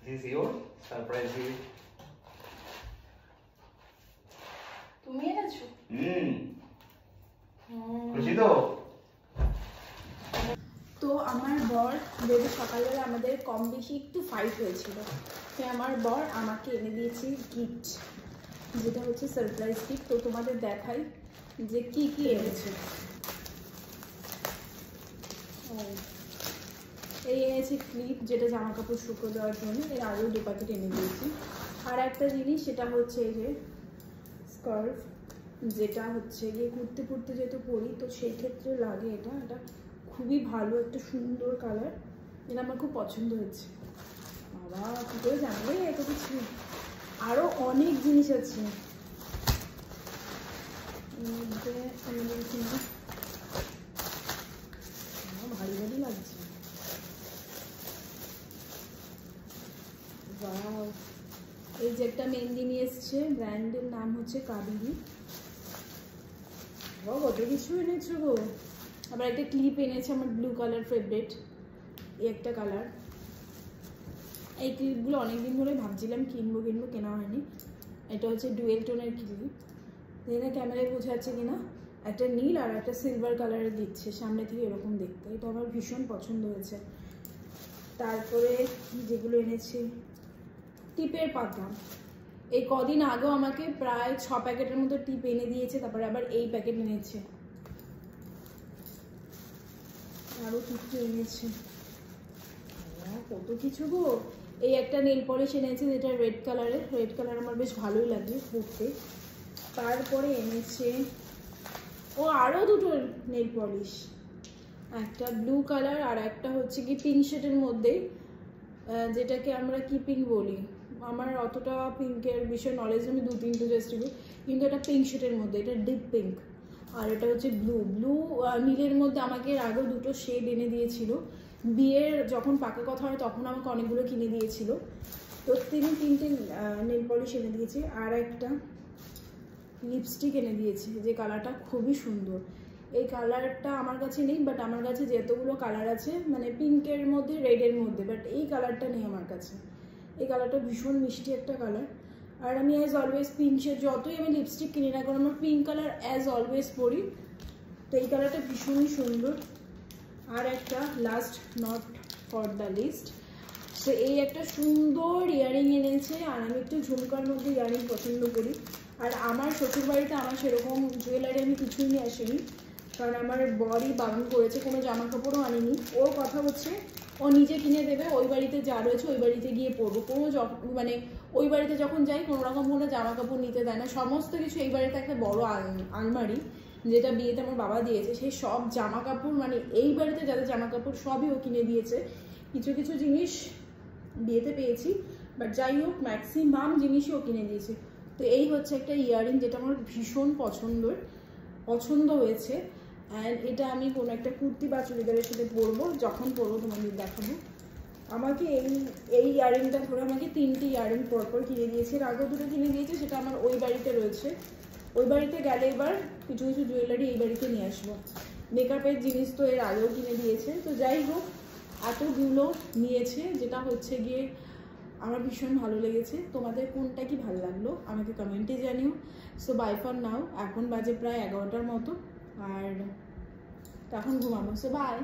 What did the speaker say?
This is your surprise gift. তুমি এনেছো? খুশি তো? তো আমার বর যদি সকালবেলা আমাদের কম বেশি একটু ফাইট হয়েছিল, সে আমার বর আমাকে এনে দিয়েছে গিফট, যেটা হচ্ছে সারপ্রাইজ গিফট। তো তোমাদের দেখাই যে কি কি এনেছে। এই এনেছি ক্লিপ, যেটা জামা কাপড় শুকো দেওয়ার জন্য, এর আরও 2 প্যাকেট এনে দিয়েছি। আর একটা জিনিস, সেটা হচ্ছে এই যে স্কার্ফ, যেটা হচ্ছে গিয়ে কুর্তি ফুর্তি যেহেতু পরি, তো সেই ক্ষেত্রে লাগে এটা। এটা খুবই ভালো, একটা সুন্দর কালার, এটা আমার খুব পছন্দ হয়েছে। বাবা কী করে জানবে এত কিছু, আরও অনেক জিনিস আছে। ভারী ভারী লাগছে। এই যে একটা মেহেন্দি নিয়ে এসছে, ব্র্যান্ডের নাম হচ্ছে কাবেরী। কত কিছু এনেছো গো। আবার একটা ক্লিপ এনেছে, আমার ব্লু কালার ফেভারিট, এই একটা কালার। এই ক্লিপগুলো অনেকদিন ধরে ভাবছিলাম কিনবো, কেনা হয়নি। এটা হচ্ছে ডুয়েল টোনের ক্লিপ, এখানে ক্যামেরায় বোঝা যাচ্ছে কিনা, একটা নীল আর একটা সিলভার কালারের দিচ্ছে, সামনে থেকে এরকম দেখতে, এটা আমার ভীষণ পছন্দ হয়েছে। তারপরে যেগুলো এনেছি, টিপের পাতা, এই কদিন আগেও আমাকে প্রায় 6 প্যাকেটের মতো টিপ এনে দিয়েছে, তারপরে আবার এই প্যাকেট এনেছে, আরও কিছু এনেছে, কত কিছু গো। এই একটা নেল পলিশ এনেছে, যেটা রেড কালারের, রেড কালার আমার বেশ ভালোই লাগে পরতে। তারপরে এনেছে ও আরও 2টো নেল পলিশ, একটা ব্লু কালার আর একটা হচ্ছে কি পিঙ্ক শেডের মধ্যে, যেটাকে আমরা কি পিঙ্ক বলি, আমার অতটা পিঙ্কের বিষয়ে নলেজ, আমি 2-3টে জাস্ট, কিন্তু এটা পিঙ্ক শেডের মধ্যে, এটা ডিপ পিঙ্ক। আর এটা হচ্ছে ব্লু নীলের মধ্যে আমাকে এর আগেও 2টো শেড এনে দিয়েছিল, বিয়ের যখন পাকা কথা হয় তখন আমাকে অনেকগুলো কিনে দিয়েছিল। তো 3টে নেল পলিশ এনে দিয়েছে, আর একটা লিপস্টিক এনে দিয়েছে, যে কালারটা খুবই সুন্দর। এই কালারটা আমার কাছে নেই, বাট আমার কাছে যতগুলো কালার আছে, মানে পিঙ্কের মধ্যে রেডের মধ্যে, বাট এই কালারটা নেই আমার কাছে। এই কালারটা ভীষণ মিষ্টি একটা কালার। আর আমি অ্যাজ অলওয়েজ পিঙ্ক শেড, যতই আমি লিপস্টিক কিনি না কারণ আমার পিঙ্ক কালার অ্যাজ অলওয়েজ পরি, তো এই কালারটা ভীষণই সুন্দর। আর একটা last not for the list, so এই একটা সুন্দর ইয়ারিং এনেছে, আর আমি একটু ঝুমকার মধ্যে ইয়ারিং পছন্দ করি। আর আমার শ্বশুরবাড়িতে আমার সেরকম জুয়েলারি আমি কিছুই নিয়ে আসিনি, কারণ আমার বরই বারণ করেছে, কোনো জামা কাপড়ও আনিনি। ওর কথা হচ্ছে ও নিজে কিনে দেবে, ওই বাড়িতে যা রয়েছে ওই বাড়িতে গিয়ে পরবো। কোনো মানে ওই বাড়িতে যখন যাই কোনো রকম কোনো জামা কাপড় নিতে দেয় না, সমস্ত কিছু এই বাড়িতে একটা বড় আলমারি, যেটা বিয়েতে আমার বাবা দিয়েছে, সেই সব জামা কাপড়, মানে এই বাড়িতে যাদের জামা কাপড় সবই ও কিনে দিয়েছে। কিছু কিছু জিনিস বিয়েতে পেয়েছি, বাট যাই হোক ম্যাক্সিমাম জিনিসই ও কিনে দিয়েছে। তো এই হচ্ছে একটা ইয়ারিং, যেটা আমার ভীষণ পছন্দ হয়েছে। অ্যান্ড এটা আমি কোনো একটা কুর্তি বা চুড়িদারের সাথে পরবো, যখন পরবো তোমাদের দেখাবো। আমাকে এই ইয়ারিংটা ধরে আমাকে 3টে ইয়ারিং পরপর কিনে দিয়েছে, এর আগেও 2টো কিনে দিয়েছে, সেটা আমার ওই বাড়িতে রয়েছে। ওই বাড়িতে গেলে এবার কিছু কিছু জুয়েলারি এই বাড়িতে নিয়ে আসবো। মেকআপের জিনিস তো এর আগেও কিনে দিয়েছে। তো যাই হোক এতগুলো নিয়েছে, যেটা হচ্ছে গিয়ে আমার ভীষণ ভালো লেগেছে। তোমাদের কোনটা কি ভালো লাগলো আমাকে কমেন্টে জানিও। সো বাই ফর নাও, এখন বাজে প্রায় 11টার মতো, আর তখন ঘুমাবো। So by.